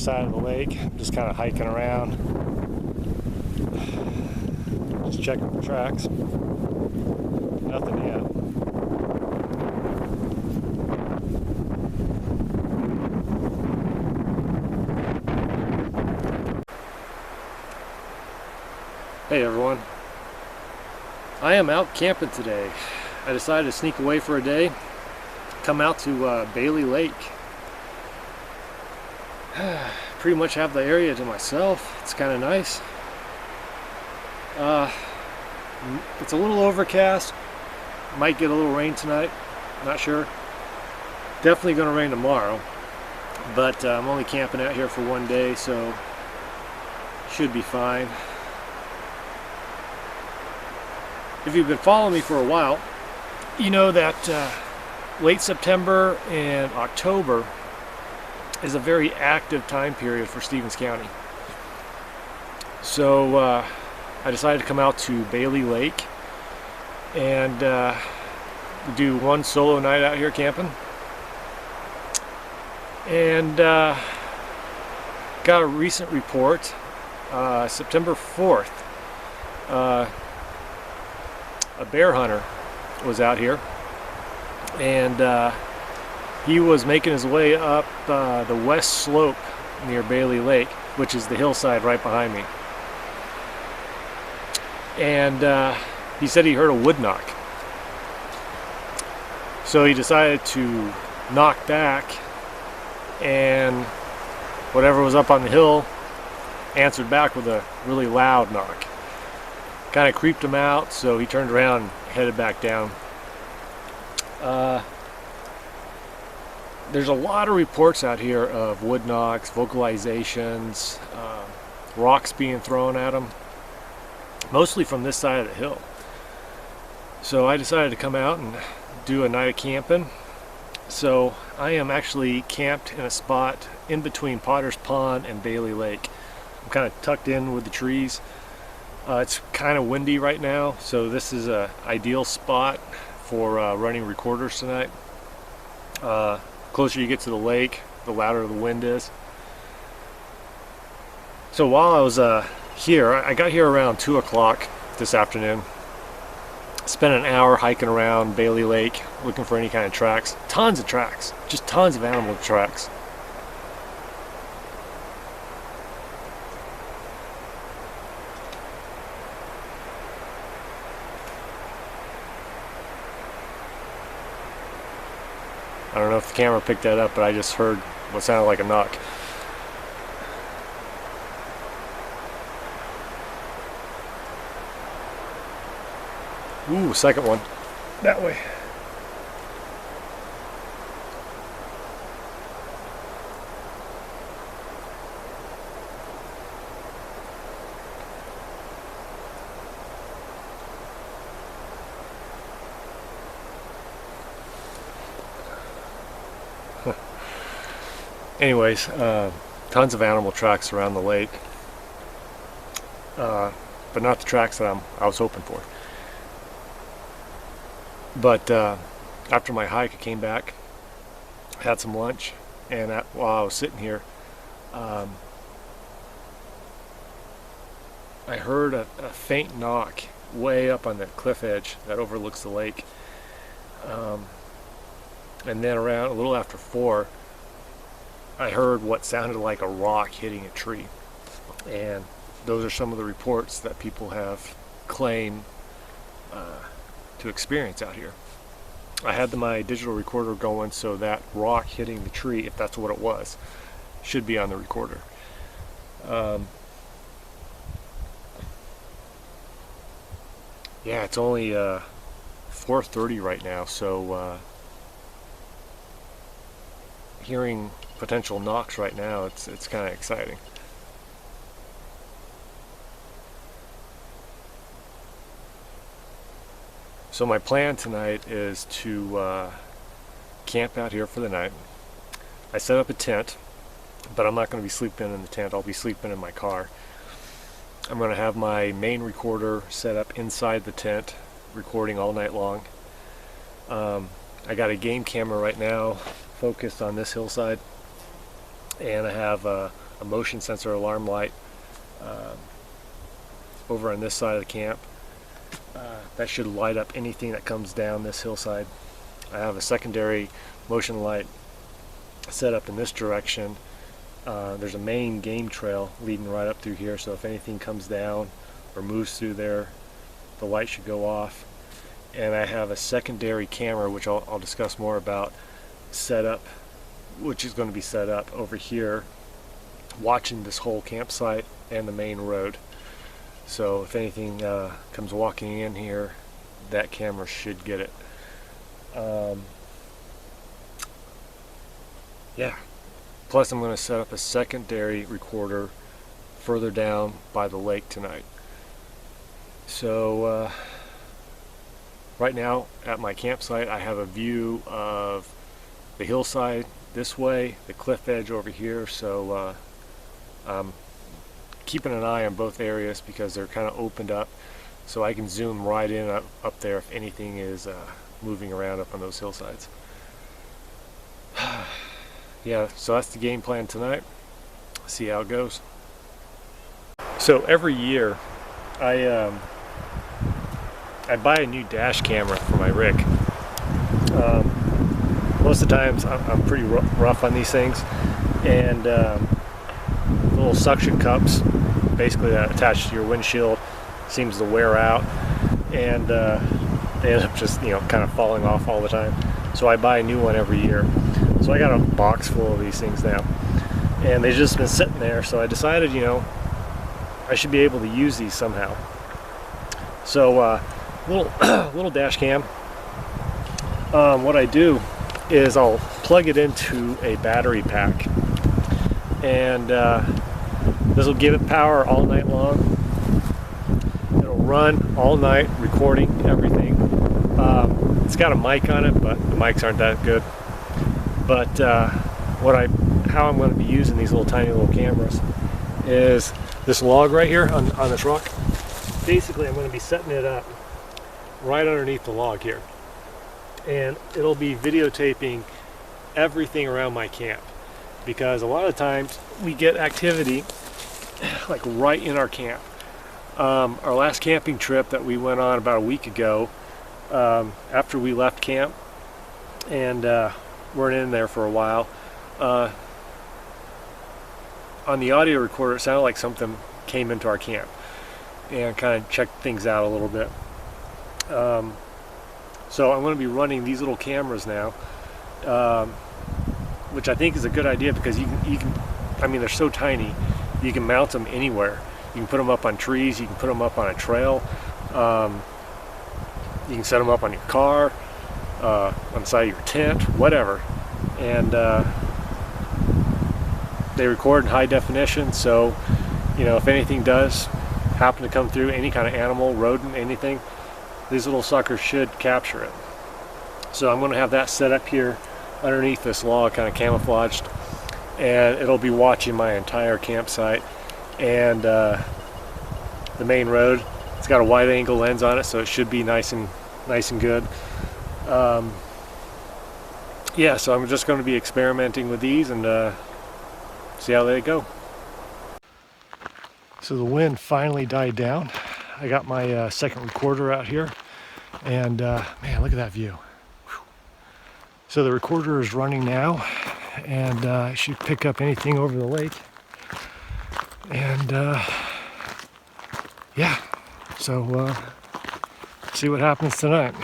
side of the lake. I'm just kind of hiking around, just checking for tracks. Nothing yet. Hey everyone, I am out camping today. I decided to sneak away for a day, come out to Bayley Lake. Pretty much have the area to myself. It's kind of nice. It's a little overcast. Might get a little rain tonight, not sure. Definitely going to rain tomorrow, but I'm only camping out here for one day, so should be fine. If you've been following me for a while, you know that late September and October is a very active time period for Stevens County. So I decided to come out to Bayley Lake and do one solo night out here camping. And got a recent report, September 4th. A bear hunter was out here, and he was making his way up the west slope near Bayley Lake, which is the hillside right behind me. And he said he heard a wood knock. So he decided to knock back, and whatever was up on the hill answered back with a really loud knock. Kind of creeped him out, so he turned around and headed back down. There's a lot of reports out here of wood knocks, vocalizations, rocks being thrown at him, mostly from this side of the hill. So I decided to come out and do a night of camping. So I am actually camped in a spot in between Potter's Pond and Bayley Lake. I'm kind of tucked in with the trees. It's kind of windy right now, so this is an ideal spot for running recorders tonight. Closer you get to the lake, the louder the wind is. So while I was here, I got here around 2 o'clock this afternoon. Spent an hour hiking around Bayley Lake, looking for any kind of tracks. Tons of tracks, just tons of animal tracks. I don't know if the camera picked that up, but I just heard what sounded like a knock. Ooh, second one. That way. Anyways, tons of animal tracks around the lake, but not the tracks that I was hoping for. But after my hike, I came back, had some lunch, and while I was sitting here, I heard a faint knock way up on the cliff edge that overlooks the lake. And then around a little after 4, I heard what sounded like a rock hitting a tree. And those are some of the reports that people have claimed to experience out here. I had my digital recorder going, so that rock hitting the tree, if that's what it was, should be on the recorder. Yeah, it's only 4:30 right now, so hearing potential knocks right now, it's kind of exciting. So my plan tonight is to camp out here for the night. I set up a tent, but I'm not going to be sleeping in the tent. I'll be sleeping in my car. I'm going to have my main recorder set up inside the tent, recording all night long. I got a game camera right now focused on this hillside, and I have a a motion sensor alarm light over on this side of the camp. That should light up anything that comes down this hillside. I have a secondary motion light set up in this direction. There's a main game trail leading right up through here, so if anything comes down or moves through there, the light should go off. And I have a secondary camera, which I'll discuss more about, set up, which is going to be set up over here, watching this whole campsite and the main road. So if anything comes walking in here, that camera should get it. Yeah. Plus I'm going to set up a secondary recorder further down by the lake tonight. So right now at my campsite I have a view of the hillside this way, the cliff edge over here, so I'm keeping an eye on both areas because they're kind of opened up, so I can zoom right in up there if anything is moving around up on those hillsides. Yeah, so that's the game plan tonight. See how it goes. So every year I buy a new dash camera for my rig. Most of the times I'm pretty rough on these things, and little suction cups basically attached to your windshield seems to wear out, and they end up just kind of falling off all the time. So I buy a new one every year. So I got a box full of these things now, and they've just been sitting there, so I decided I should be able to use these somehow. So little dash cam, what I do is I'll plug it into a battery pack, and this will give it power all night long. It'll run all night recording everything. It's got a mic on it, but the mics aren't that good. But how I'm going to be using these tiny little cameras is this log right here on this rock. Basically I'm going to be setting it up right underneath the log here, and it'll be videotaping everything around my camp, because a lot of times we get activity like right in our camp. Our last camping trip that we went on about a week ago, after we left camp and weren't in there for a while, on the audio recorder it sounded like something came into our camp and kind of checked things out a little bit. So I'm going to be running these little cameras now, which I think is a good idea, because you can I mean, they're so tiny, you can mount them anywhere. You can put them up on trees, you can put them up on a trail, you can set them up on your car, on the side of your tent, whatever. And they record in high definition, so if anything does happen to come through, any kind of animal, rodent, anything, these little suckers should capture it. So I'm going to have that set up here underneath this log, kind of camouflaged, and it'll be watching my entire campsite and the main road. It's got a wide angle lens on it, so it should be nice and good. Yeah, so I'm just going to be experimenting with these and see how they go. So the wind finally died down. I got my second recorder out here, and man, look at that view. Whew. So the recorder is running now, and it should pick up anything over the lake. And yeah, so see what happens tonight.